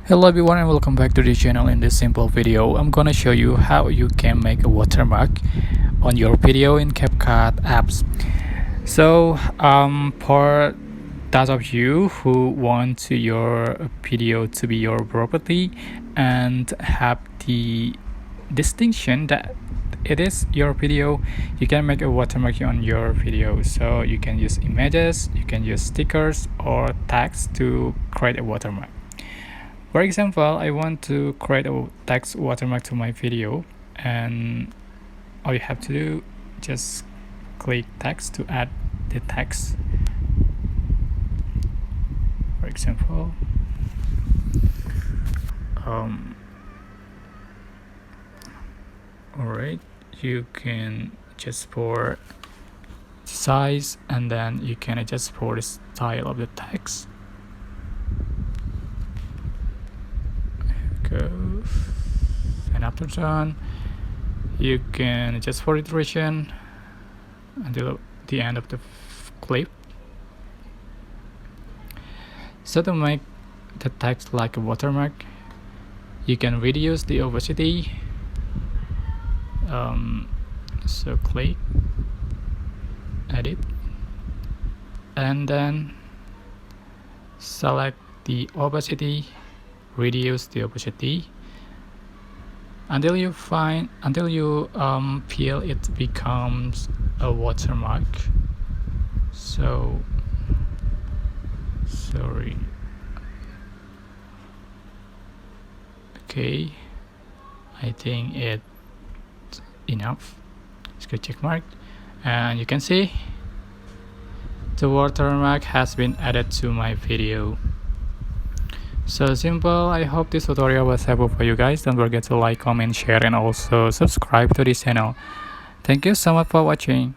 Hello everyone and welcome back to the channel. In this simple video I'm gonna show you how you can make a watermark on your video in CapCut apps. So for those of you who want your video to be your property and have the distinction that it is your video, you can make a watermark on your video. So you can use images, you can use stickers or tags to create a watermark. For example, I want to create a text watermark to my video, and all you have to do, just click text to add the text. For example, alright, you can adjust for size and then you can adjust for the style of the text. Go, and after done you can adjust for iteration until the end of the clip. So to make the text like a watermark, you can reduce the opacity. So click edit and then select the opacity, reduce the opacity until you feel it becomes a watermark. So sorry, okay, I think it's enough. Let's go check mark and you can see the watermark has been added to my video. So simple. I hope this tutorial was helpful for you guys. Don't forget to like, comment, share and also subscribe to this channel. Thank you so much for watching.